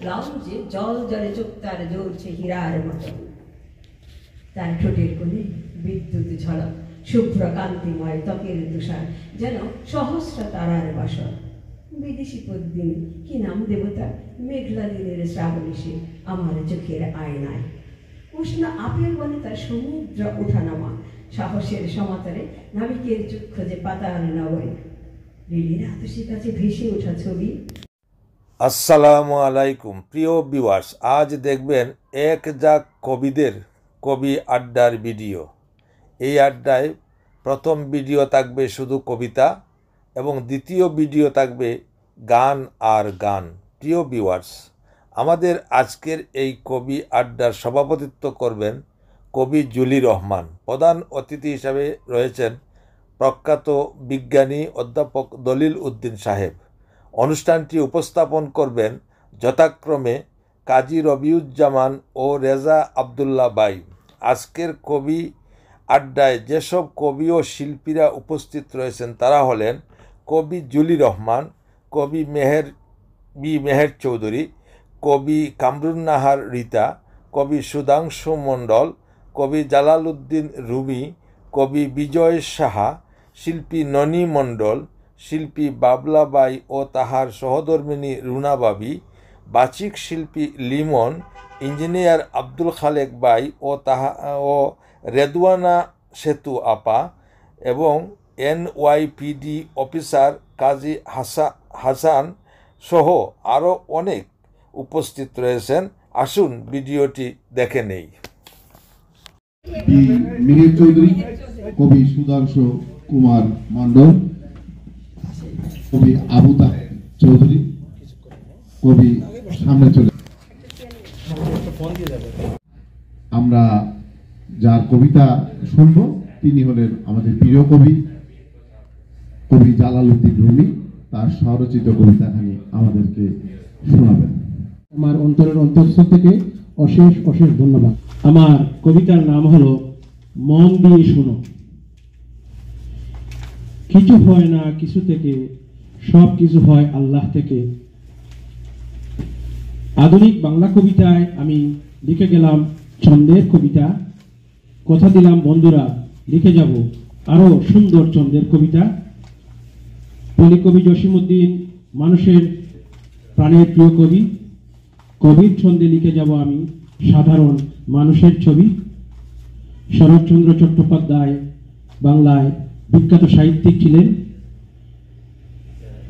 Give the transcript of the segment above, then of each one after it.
লাউঞ্জে জল জলে চোখ তার জ্বলছে হীরার মতো। তার ঠোঁটের কোণে বিদ্যুৎ ঝলক, শুভ্র কান্তিময় ত্বকের তুষার, যেন সহস্র তারার বাসর। বিদেশি পদ্মিনী, কি নাম দেবতা, মেঘলা দিনের শ্রাবণীশে আমার চোখের আয়নায়। উষ্ণ আপেল বনে তার সমুদ্র ওঠানামা, সাহসের সমাতরে নাবিকের চক্ষু যে পাতার নবয়। রেলের আতসের কাছে ভেসে ওঠা ছবি। আসসালামু আলাইকুম প্রিয় ভিউয়ার্স, আজ দেখবেন এক ঝাঁক কবিদের কবি আড্ডার ভিডিও। এই আড্ডায় প্রথম ভিডিও থাকবে শুধু কবিতা এবং দ্বিতীয় ভিডিও থাকবে গান আর গান। প্রিয় ভিউয়ার্স, আমাদের আজকের এই কবি আড্ডার সভাপতিত্ব করবেন কবি জুলি রহমান। প্রধান অতিথি হিসাবে রয়েছেন প্রখ্যাত বিজ্ঞানী অধ্যাপক দলিল উদ্দিন সাহেব। অনুষ্ঠানটি উপস্থাপন করবেন যথাক্রমে কাজী রবিউজ্জামান ও রেজা আবদুল্লাহ বাই। আজকের কবি আড্ডায় যেসব কবি ও শিল্পীরা উপস্থিত রয়েছেন তারা হলেন কবি জুলি রহমান, কবি মেহের চৌধুরী, কবি কামরুন নাহার রিতা, কবি সুধাংশু মণ্ডল, কবি জালালউদ্দিন রুমি, কবি বিজয় সাহা, শিল্পী ননী মণ্ডল, শিল্পী বাবলা বাই ও তাহার সহধর্মিনী রুনা বাবি, বাচিক শিল্পী লিমন, ইঞ্জিনিয়ার আব্দুল খালেক বাই ও রেদওয়ানা সেতু আপা এবং NYPD অফিসার কাজী হাসান সহ আরও অনেক উপস্থিত রয়েছেন। আসুন ভিডিওটি দেখে নেই। মেহের চৌধুরী, কবি সুধাংশু কুমার মণ্ডল, কবি আবু তাহের চৌধুরী, কবি সামনে চলে। আমরা যার কবিতা শুনব তিনি হলেন আমাদের প্রিয় কবি কবি জালালউদ্দিন রুমি। তার স্বরচিত কবিতাখানি আমাদেরকে শোনাবেন। আমার অন্তরের অন্তঃস্থল থেকে অশেষ অশেষ ধন্যবাদ। আমার কবিতার নাম হলো মন দিয়ে শোনো। কিছু হয় না কিছু থেকে, সব কিছু হয় আল্লাহ থেকে। আধুনিক বাংলা কবিতায় আমি লিখে গেলাম ছন্দের কবিতা। কথা দিলাম বন্ধুরা লিখে যাব আরো সুন্দর ছন্দের কবিতা। কবি জসিমউদ্দিন মানুষের প্রাণের প্রিয় কবি। কবির ছন্দে লিখে যাব আমি সাধারণ মানুষের ছবি। শরৎচন্দ্র চট্টোপাধ্যায় বাংলায় বিখ্যাত সাহিত্যিক ছিলেন।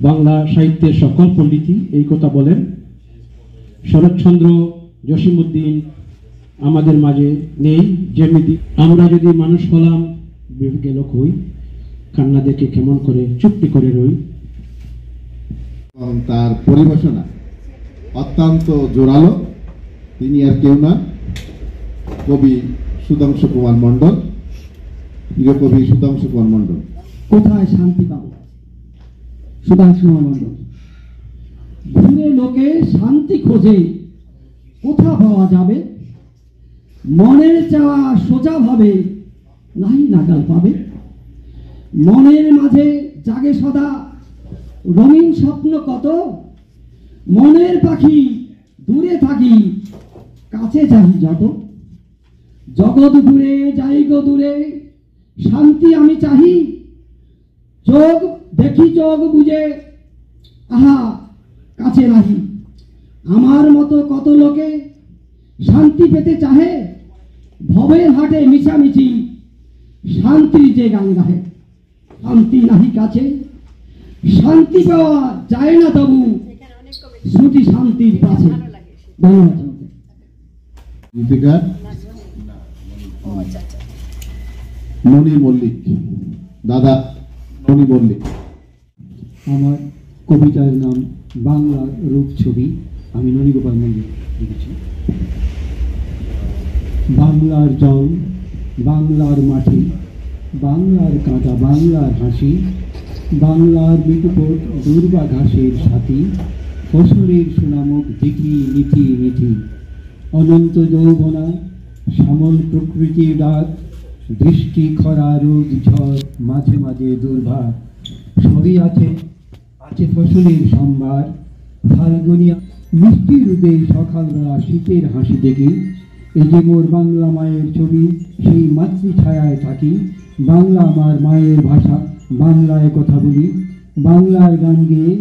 বাংলা সাহিত্যের সকল পণ্ডিতই এই কথা বলেন। শরৎচন্দ্র জসিমউদ্দিন আমাদের মাঝে নেই। যেমনি আমরা যদি মানুষ হলাম বিবেকে লোক হই, কান্না দেখে কেমন করে চুপটি করে রই। তার পরিবেশনা অত্যন্ত জোরালো। তিনি আর কেউ না, কবি সুধাংশু কুমার মণ্ডল। প্রিয় কবি সুধাংশু কুমার মণ্ডল। কোথায় শান্তি পাবো? সুধাংশু কুমার মণ্ডল। ঘুরে লোকে শান্তি খোঁজে, কোথা পাওয়া যাবে? মনের চাওয়া সোজা ভাবে, নাই নাগাল পাবে। মনের মাঝে জাগে সদা রঙিন স্বপ্ন কত। মনের পাখি দূরে থাকি, কাছে যাই যত। জগৎ দূরে যাই গো দূরে, শান্তি আমি চাহি। চোখ দেখি চোখ বুঝে, আহা কাছে রাহি। আমার মতো কত লোকে শান্তি পেতে চাহে। ভবের হাটে মিছামিছি, শান্তির যে গান গাহে। শান্তি নাহি কাছে, শান্তি পাওয়া যায় না তবু, শ্রুতি শান্তির কাছে। ধন্যবাদ। ননী মল্লিক, দাদা ননী মল্লিক। আমার কবিতার নাম বাংলার রূপ ছবি। আমি ননী গোপাল মল্লিক লিখেছি। বাংলার জল, বাংলার মাটি, বাংলার কাঁটা, বাংলার হাসি, বাংলার মৃতপট দুর্বা ঘাসের সাথী। ফসলের সোনামুখ দেখি মিঠি মিঠি, অনন্ত যৌবনা শ্যামল প্রকৃতির ডাক। বৃষ্টি খরা রোদ ঝড়, মাঝে মাঝে দুর্ভাগ। সবই আছে, আছে ফসলের সম্ভার। ফাল্গুনিয়া মিষ্টি রোদে সকালবেলা শীতের হাসি দেখি, এই যে মোর বাংলা মায়ের ছবি, সেই মাতৃ ছায়ায় থাকি। বাংলা আমার মায়ের ভাষা, বাংলায় কথা বলি, বাংলায় গান গেয়ে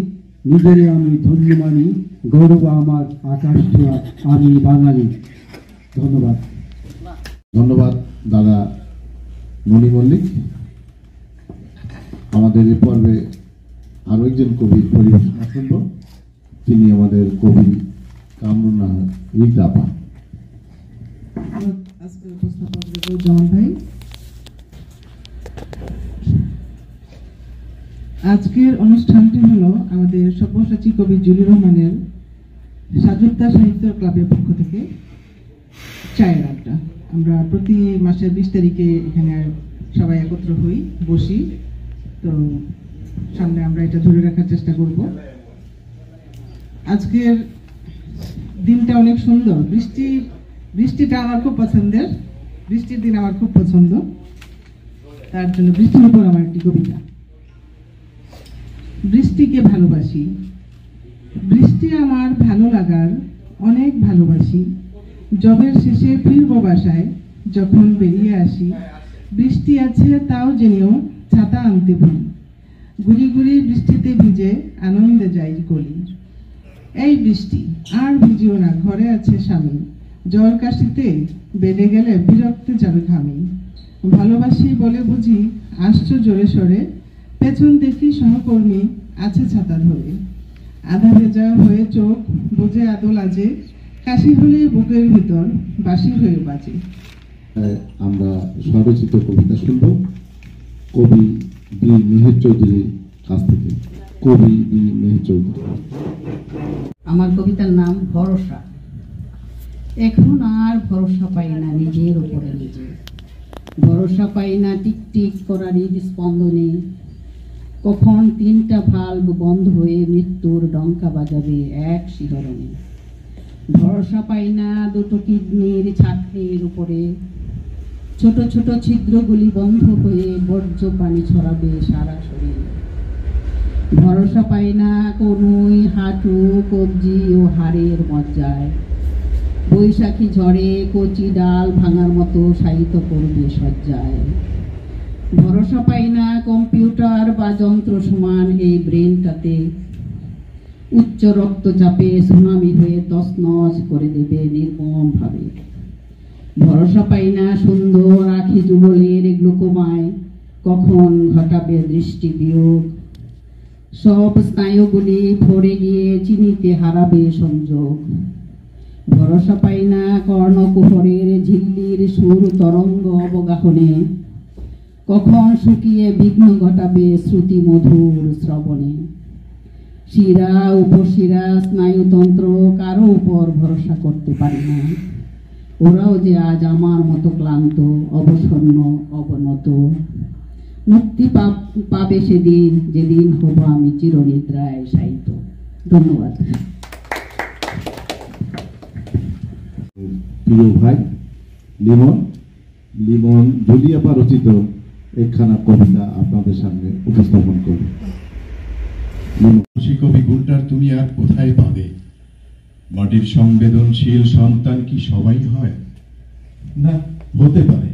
নিজেরে আমি ধন্য মানি। গৌরব আমার আকাশ ছোঁয়া, আমি বাঙালি। ধন্যবাদ। ধন্যবাদ দাদা মণি মল্লিক। আমাদের এই পর্বে আরো একজন কবি পরিবেশনা শুনব, তিনি আমাদের কবি কামরুন্না রিদাপা। আজকের উপস্থাপক জামান ভাই, আজকের অনুষ্ঠানটি হলো আমাদের সব্যসাচী কবি জুলি রহমানের সাজুদ্দা সাহিত্য ক্লাবের পক্ষ থেকে চায়ের আড্ডা। আমরা প্রতি মাসের 20 তারিখে এখানে সবাই একত্র হই, বসি। তো সামনে আমরা এটা ধরে রাখার চেষ্টা করব। আজকের দিনটা অনেক সুন্দর, বৃষ্টিটা আমার খুব পছন্দের, বৃষ্টির দিন আমার খুব পছন্দ। তার জন্য বৃষ্টির উপর আমার একটি কবিতা। বৃষ্টিকে ভালোবাসি, বৃষ্টি আমার ভালো লাগার অনেক ভালোবাসি। জবের শেষে ফিরব বাসায়, যখন বেরিয়ে আসি, বৃষ্টি আছে তাও জেনেও ছাতা আনতে ভুলি। গুড়ি গুড়ি বৃষ্টিতে ভিজে আনন্দে যাই গলি। এই বৃষ্টি আর ভিজিও না, ঘরে আছে স্বামী। জ্বর কাশিতে বেড়ে গেলে বিরক্ত যাবে ঘামি। ভালোবাসি বলে বুঝি আসছো জোরে সরে, পেছন দেখি সহকর্মী আছে ছাতা ধরে। আধা ভেজা হয়ে চোখ বুঝে আদল আজে, কাশি হলে বুকের ভিতর বাসি হয়ে বাজে। আমরা স্বরচিত কবিতা শুনব কবি বি মেহের চৌধুরীর কাছ থেকে। কবি বি মেহের চৌধুরী। আমার কবিতার নাম ভরসা। এখন আর ভরসা পাই না নিজের উপরে নিজে, ভরসা পাই না টিকটিক করা হৃদস্পন্দনে। কখন 3টা ভাল্ব বন্ধ হয়ে মৃত্যুর ডঙ্কা বাজাবে এক শিহরণে। ভরসা পাই না 2টো কিডনির ছাকনির উপরে, ছোট ছোট ছিদ্রগুলি বন্ধ হয়ে বর্জ্য পানি ছড়াবে সারা শরীর। ভরসা পাই না কোনোই হাঁটু, কবজি ও হাড়ের মজ্জায়, বৈশাখী ঝড়ে কচি ডাল ভাঙার মতো শায়িত করবে শয্যায়। ভরসা পাই না কম্পিউটার বা যন্ত্র সমান এই ব্রেনটাতে, উচ্চ রক্তচাপে সুনামি হয়ে তছনছ করে দেবে নির্মম ভাবে। ভরসা পাই না সুন্দর আখি যুগলের গ্লুকোমায়, কখন ঘটাবে দৃষ্টি বিয়োগ। সব স্নায়ুগুলি ভরে গিয়ে চিনিতে হারাবে সংযোগ। ভরসা পাই না কর্ণকুহরের ঝিল্লির সুর তরঙ্গ অবগাহনে, কখন শুকিয়ে বিঘ্ন ঘটাবে শ্রুতি মধুর শ্রবণে। শিরা উপশিরা স্নায়ুতন্ত্র কারো উপর ভরসা করতে পারি না, ওরাও যে আজ আমার মতো ক্লান্ত, অবসন্ন, অবনত। মুক্তি পাবে সেদিন, যেদিন হব আমি চিরনিদ্রায় শায়িত। ধন্যবাদ। প্রিয় ভাই লিমন জুলিয়াপা রচিত একখানা কবিতা আপনাদের সামনে উপস্থাপন করব। কবি গুণটার তুমি আর কোথায় পাবে? মাটির সংবেদনশীল সন্তান কি সবাই হয়? না, হতে পারে।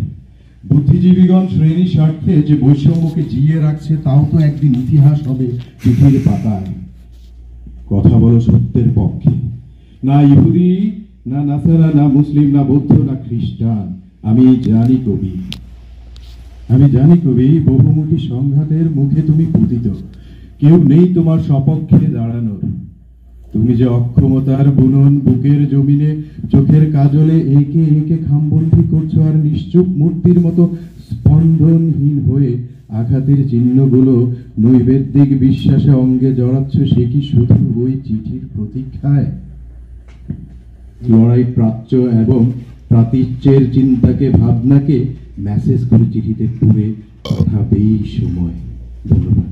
বুদ্ধিজীবীগণ শ্রেণী স্বার্থে যে বৈষম্যকে জিয়ে রাখছে, তাও তো একদিন ইতিহাস হবে পৃথিবীর পাতায়। কথা বলো সত্যের পক্ষে। না ইহুদি, না নাসারা, না মুসলিম, না বৌদ্ধ, না খ্রিস্টান। আমি জানি কবি, বহুমুখী সংঘাতের মুখে তুমি পতিত। কেউ নেই তোমার সপক্ষে দাঁড়ানোর। তুমি যে অক্ষমতার বুনন বুকের জমিনে চোখের কাজলে এঁকে এঁকে খামবন্দি করছো, আর নিশ্চুপ মূর্তির মতো স্পন্দনহীন হয়ে আঘাতের চিহ্নগুলো নৈবেদ্যিক বিশ্বাসে অঙ্গে জড়াচ্ছ, সে কি শুধু ওই চিঠির প্রতীক্ষায়? লড়াই প্রাচ্য এবং প্রাতীচ্যের চিন্তাকে, ভাবনাকে মেসেজ করে চিঠিতে পুরে পাঠাবেই সময়। ধন্যবাদ।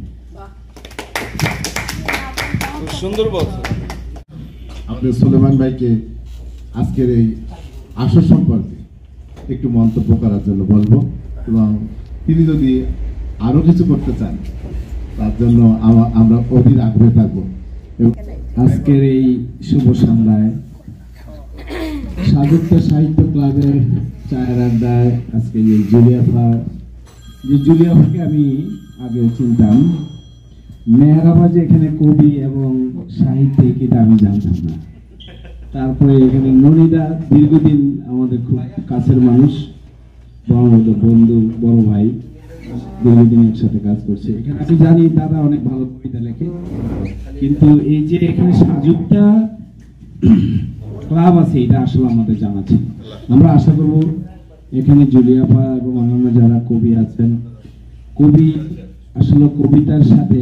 সুন্দর বলছো। আমাদের সুলেমান ভাইকে আজকের এই আসর সম্পর্কে একটু মন্তব্য করার জন্য বলবো, এবং তিনি যদি আরো কিছু করতে চান তার জন্য আমরা অধীর আগ্রহে থাকবো। আজকের এই শুভ সন্ধ্যায় সাহিত্য সাহিত্য ক্লাবের চায়ের আড্ডায় আজকে যে জুলিয়াফাকে আমি আগেও চিনতাম, মেহরাবাজে এখানে কবি এবং সাহিত্যিক এটা আমি জানতাম না। তারপরে এখানে ননিদা দীর্ঘদিন আমাদের খুব কাছের মানুষ, বন্ধু, বড় ভাই, দীর্ঘদিন একসাথে কাজ করছে। এখানে আমি জানি দাদা অনেক ভালো কবিতা লেখে, কিন্তু এই যে এখানে সাজুকটা ক্লাব আছে এটা আসলে আমাদের জানা ছিল। আমরা আশা করব এখানে জুলিয়াফা এবং অন্যান্য যারা কবি আছেন, কবি আসলে কবিতার সাথে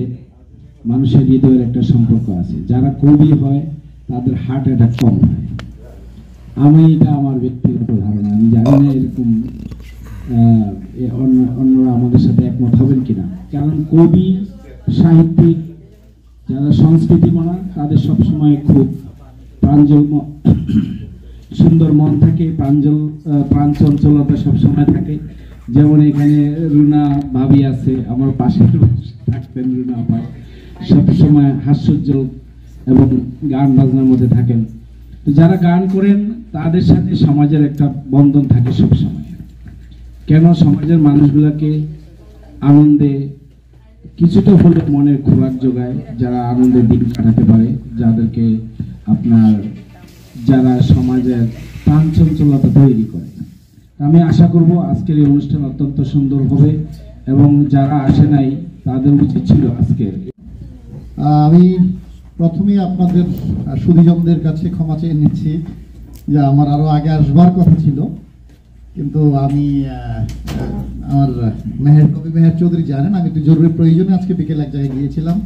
মানুষের হৃদয়ের একটা সম্পর্ক আছে। যারা কবি হয় তাদের হার্ট অ্যাটাক কম হয়। আমি এটা আমার ব্যক্তিগত ধারণা, আমি জানি না এরকম অন্যরা আমাদের সাথে একমত হবেন কিনা। কারণ কবি, সাহিত্যিক, যারা সংস্কৃতি মানা, তাদের সবসময় খুব প্রাঞ্জল, সুন্দর মন থাকে, প্রাণ চঞ্চলতা সবসময় থাকে। যেমন এখানে রুনা ভাবি আছে, আমার পাশে থাকতেন রুনা ভাই, সবসময় হাস্যোজ্জ্বল এবং গান বাজনার মধ্যে থাকেন। তো যারা গান করেন তাদের সাথে সমাজের একটা বন্ধন থাকে সবসময়। কেন সমাজের মানুষগুলোকে আনন্দে কিছুটা হলে মনের খোরাক যোগায়, যারা আনন্দের দিন কাটাতে পারে, যাদেরকে আপনার যারা সমাজের প্রাণ চঞ্চলতা তৈরি করে। আমি আশা করব আজকের এই অনুষ্ঠান অত্যন্ত সুন্দর হবে এবং যারা আসে নাই তাদের উচিত ছিল আজকের। আমি প্রথমেই আপনাদের সুধীজনদের কাছে ক্ষমা চেয়ে নিচ্ছি যে আমার আরো আগে আসবার কথা ছিল, কিন্তু আমি আমার কবি মেহের চৌধুরী জানেন আমি একটু জরুরি প্রয়োজনে আজকে বিকেল এক জায়গায় গিয়েছিলাম,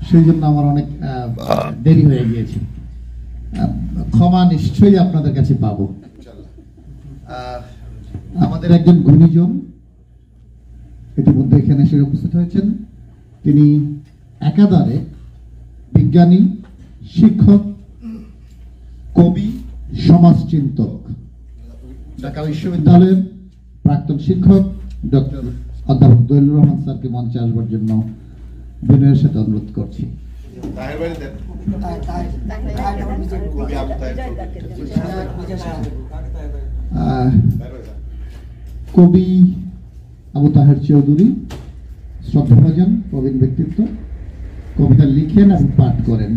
সেই জন্য আমার অনেক দেরি হয়ে গিয়েছে। ক্ষমা নিশ্চয়ই আপনাদের কাছে পাবো। আমাদের একজন গুণীজন ইতিমধ্যে এখানে এসে উপস্থিত হয়েছেন। তিনি একাধারে বিজ্ঞানী, শিক্ষক, কবি, সমাজচিন্তক, ঢাকা বিশ্ববিদ্যালয়ের প্রাক্তন শিক্ষক ডক্টর অধ্যাপক দৈলুর রহমান স্যারকে মঞ্চে আসবার জন্য বিনয়ের সাথে অনুরোধ করছি। কবি আবু তাহের চৌধুরী শ্রদ্ধাভাজন প্রবীণ ব্যক্তিত্ব, কবিতা লিখেন এবং পাঠ করেন।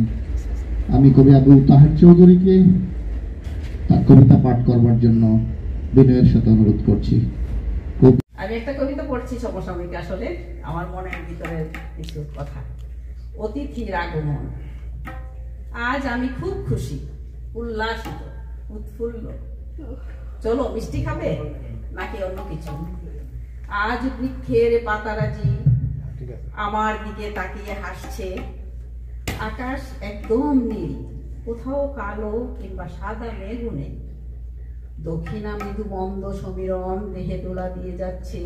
আমি কবি আবু তাহের চৌধুরীকে তার কবিতা পাঠ করবার জন্য বিনয়ের সাথে অনুরোধ করছি। আমি একটা কবিতা পড়ছি সমসাময়িক, আসলে আমার মনের ভিতরে কিছু কথা। অতিথির আগমন। আজ আমি খুব খুশি, উল্লাসিত, উৎফুল্ল। চলো মিষ্টি খাবে নাকি অন্য কিছু? আজ বৃক্ষের পাতারাজি আমার দিকে তাকিয়ে হাসছে। আকাশ একদম নীল, কোথাও কালো কিংবা সাদা মেঘও নেই। দক্ষিণা মৃদু মন্দ সমীরণ দেহে দোলা দিয়ে যাচ্ছে,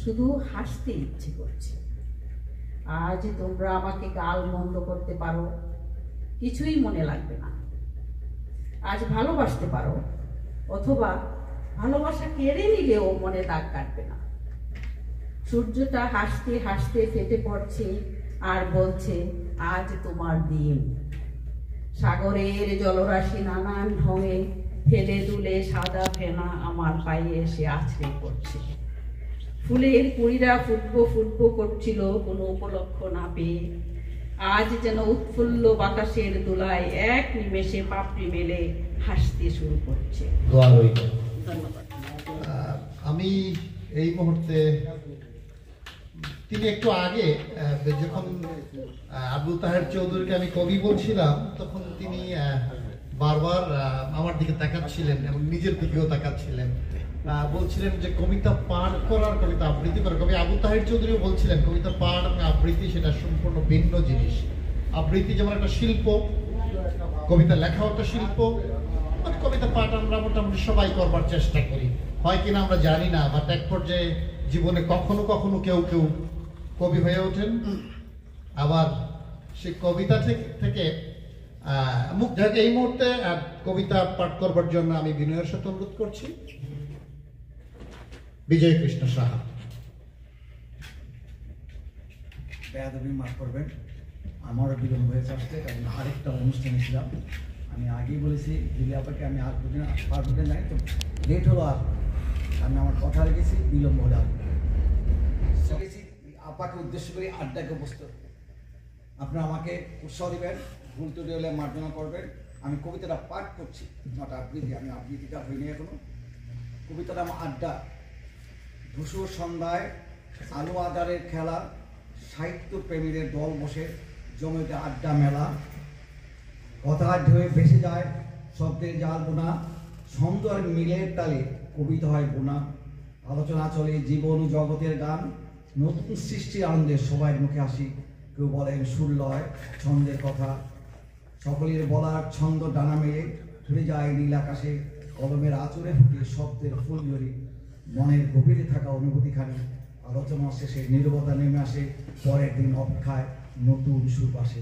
শুধু হাসতে ইচ্ছে করছে। আজ তোমরা আমাকে গাল মন্দ করতে পারো, কিছুই মনে লাগবে না। আজ ভালোবাসতে পারো, অথবা ভালোবাসা কেড়ে নিলেও মনে দাগ কাটবে না। সূর্যটা হাসতে হাসতে ফেটে পড়ছে আর বলছে আজ তোমার দিন। সাগরের জলরাশি নানান ঢঙে ফেলে দুলে সাদা ফেনা আমার পায়ে এসে আছড়ে পড়ছে। ফুলের কুড়িরা ফুটবো ফুটবো করছিল কোনো উপলক্ষ না পেয়ে। আজ যেন উৎফুল্ল বাতাসের দোলায় এক নিমেষে পাপড়ি মেলে হাসতে শুরু করছে। ধন্যবাদ। আমি এই মুহূর্তে, তিনি একটু আগে যখন আবু তাহের চৌধুরীকে আমি কবি বলছিলাম, তখন তিনি বারবার আমার দিকে তাকাচ্ছিলেন এবং নিজের দিকেও তাকাচ্ছিলেন, বলছিলেন যে কবিতা পাঠ করার, কবিতা আবৃত্তি করার। কবি আবু তাহের চৌধুরীও বলছিলেন কবিতা পাঠ এবং আবৃত্তি সেটা সম্পূর্ণ ভিন্ন জিনিস। আবৃত্তি যেমন একটা শিল্প, কবিতা লেখাও একটা শিল্প, কবিতা পাঠ আমরা মোটামুটি সবাই করবার চেষ্টা করি, হয় কিনা আমরা জানি না, বাট এক পর্যায়ে জীবনে কখনো কখনো কেউ কেউ কবি হয়ে ওঠেন, আবার সেই কবিতা থেকে এই মুহূর্তে কবিতা পাঠ করবার জন্য আমি বিনয়ের সাথে অনুরোধ করছি বিজয় কৃষ্ণ সাহা। বেয়াদবি মাফ করবেন, আমারও বিলম্ব হয়েছে আসতে, কারণ আরেকটা অনুষ্ঠানে ছিলাম। আমি আগেই বলেছি দিদি আপাকে আমি আর পারবো না, তো লেট হলো আর আমি আমার কথা রেখেছি, বিলম্ব হলে আর আপাকে উদ্দেশ্য করে আড্ডাকে বসতে। আপনারা আমাকে উৎসাহ দেবেন, ভুল ত্রুটি হলে মার্জনা করবেন। আমি কবিতাটা পাঠ করছি, নট আবৃত্তি, আমি আবৃত্তিটা হইনি এখনো। কবিতাটা আমার আড্ডা। ধূসর সন্ধ্যায় আলো আধারের খেলা, সাহিত্য প্রেমীদের দল বসে জমিতে আড্ডা মেলা। কথার ঢেউয়ে ভেসে যায় শব্দের জাল বোনা, ছন্দ আর মিলের তালে কবিতা হয় বোনা। আলোচনা চলে জীবন ও জগতের গান, নতুন সৃষ্টির আনন্দে সবাই মুখে আসি। কেউ বলেন সুর লয় ছন্দের কথা, সকলের বলার ছন্দ ডানা মেলে ধরে যায় নীল আকাশে। কলমের আঁচড়ে ফুটে শব্দের ফুল ঝরি, মনের গভীরে থাকা অনুভূতিখানি। আলোচনা শেষে নীরবতা নেমে আসে, পরের দিন অপেক্ষায় নতুন সুর আসে।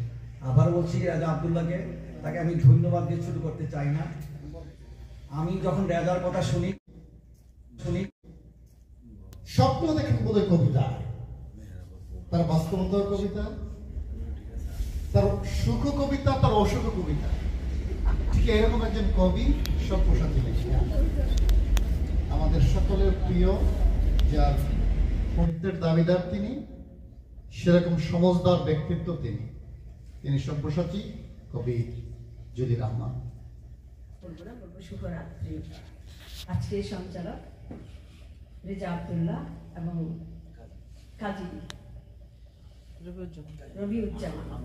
আবার বলছি রাজা আব্দুল্লাহকে, তাকে আমি ধন্যবাদ দিয়ে শুরু করতে চাই না। আমি যখন রাজার কথা শুনি স্বপ্ন দেখেন বোধহয় কবিতা, তার বাস্তবতার কবিতা, তার সুখ কবিতা, তার অসুখ কবিতা। ঠিক এরকম একজন কবি সব্যসাচী লিখিয়া, আমাদের সকলের প্রিয়, যার পণ্ডিতের দাবিদার তিনি, সেরকম সমজদার ব্যক্তিত্ব তিনি সব্যসাচী কবি জলিল রহমান। শুভরাত্রি। আজকের সঞ্চালক রেজা আব্দুল্লাহ এবং কাজী রবিউজ্জামান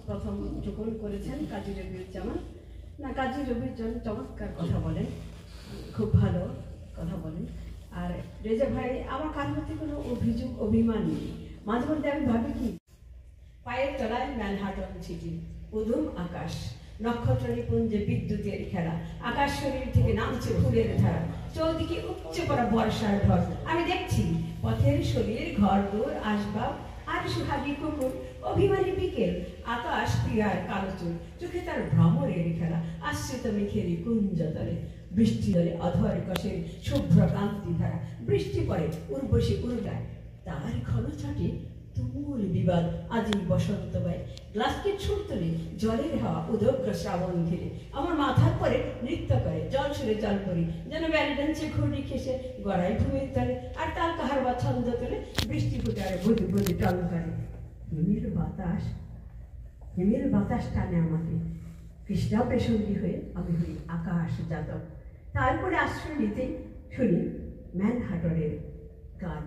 প্রথম যোগন করেছেন কাজী রবিউজ্জামান। না, কাজী রবিউজ্জামান চমৎকার কথা বলেন, খুব ভালো কথা বলেন। আর রেজা ভাই আমার কার প্রতি কোনো অভিযোগ অভিমান নেই। মাঝে মধ্যে আমি ভাবি কি, পায়ের তলায় ম্যানহাটন সিটি, উদুম আকাশ, নক্ষত্র নিপুঞ্জে বিদ্যুতের খেলা, আকাশ শরীর থেকে নামছে ফুলের ধারা, চৌদিকে উপচে পড়া বর্ষার ঢল। আমি দেখছি পথের শরীর, ঘর দোর আসবাব আর সুহাগী কুকুর, অভিমানী বিকেল, আকাশ পিয়ার কালো চুল, চোখে তার ভ্রমরের খেলা, আশ্রিত মেঘেরই কুঞ্জতলে, বৃষ্টি দলে অধর কষের শুভ্র কান্তি ধারা। বৃষ্টি পড়ে উর্বশী উর্গায়, তার ঘন ছাটে তুমুল বিবাদ আজই বসন্ত বাই। গ্লাসকে ছুট তুলে জলের হাওয়া উদগ্র শ্রাবণ ঘিরে, আমার মাথার পরে নৃত্য করে জল সুরে জল পরি, যেন ব্যালেডেন্সে ঘুরি খেসে গড়াই ভূমির তলে। আর তার কাহার বা ছন্দ তোলে, বৃষ্টি ফুটে আর বুধি বুধি টল করে। হিমেল বাতাস টানে আমাকে, কৃষ্ণাপে সঙ্গী হয়ে আমি হই আকাশ যাদব। তারপরে আশ্রয় নিতেই শুনি ম্যানহাটনের গান।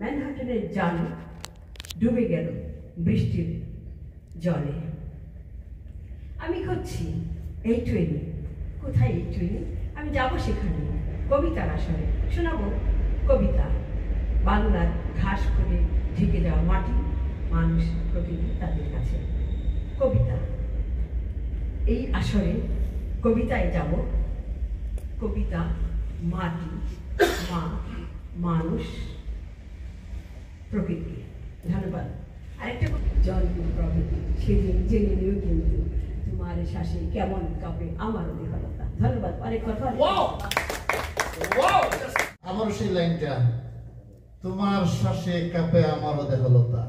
ম্যানহাটনের জাল ডুবে গেল বৃষ্টির জলে। আমি খুঁজছি এই ট্রেনে, কোথায় এই ট্রেনে? আমি যাব সেখানে কবিতার আসরে, শোনাবো কবিতা। বাংলার ঘাস করে ঢেকে যাওয়া মাটি, মানুষ, প্রকৃতি, তাদের কাছে কবিতা। এই আসরে কবিতায় যাব, কবিতা, মাটি, মা, মানুষ, প্রকৃতি। ধন্যবাদ। আরেকটা জল প্রকৃতি, সেদিন জেনে নিও কিন্তু তোমার শ্বাসে কেমন কাঁপে আমার দেহলতা। ধন্যবাদ। অনেক কথা। আমারও সেই লাইনটা, তোমার শ্বাসে কাঁপে আমার দেহলতা।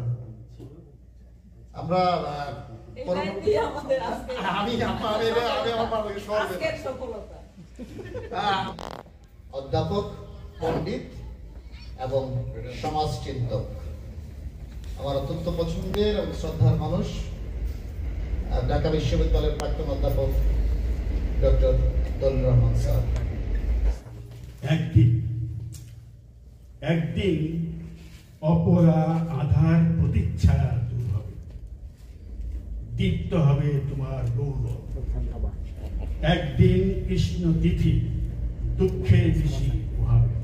আমরা অধ্যাপক, পণ্ডিত এবং সমাজচিন্তক, আমার অত্যন্ত পছন্দের এবং শ্রদ্ধার মানুষ, ঢাকা বিশ্ববিদ্যালয়ের প্রাক্তন অধ্যাপক ডক্টর দলিল রহমান স্যার। একদিন অপরা আধার প্রতিচ্ছায়া দূর হবে, দীপ্ত হবে তোমার গৌরব। একদিন কৃষ্ণ তিথি দুঃখের দিশি উহাবে,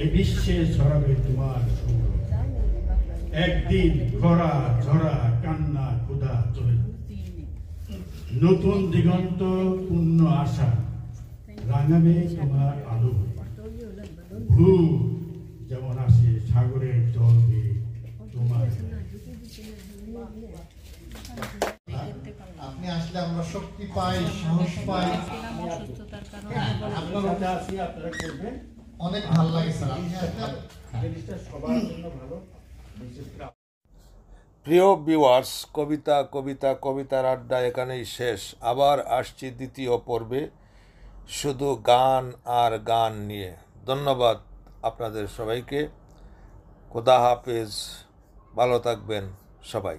এ বিশ্বে ছড়াবে তোমার সৌরভ। একদিন খরা ঝরা কান্না ক্ষুধা চলে যাবে, নতুন দিগন্ত পূর্ণ আশা রাঙাবে তোমার আলো। ভূ যেমন আসে সাগরের জল দিয়ে তোমার। আপনি আসলে আমরা শক্তি পাই, সাহস পাই। আপনারা করবেন, অনেক ভালো লাগে স্যার। জিনিসটা সবার জন্য ভালো। প্রিয় ভিউয়ার্স, কবিতার আড্ডা এখানেই শেষ। আবার আসছি দ্বিতীয় পর্বে, শুধু গান আর গান নিয়ে। ধন্যবাদ আপনাদের সবাইকে। খোদা হাফেজ, ভালো থাকবেন সবাই।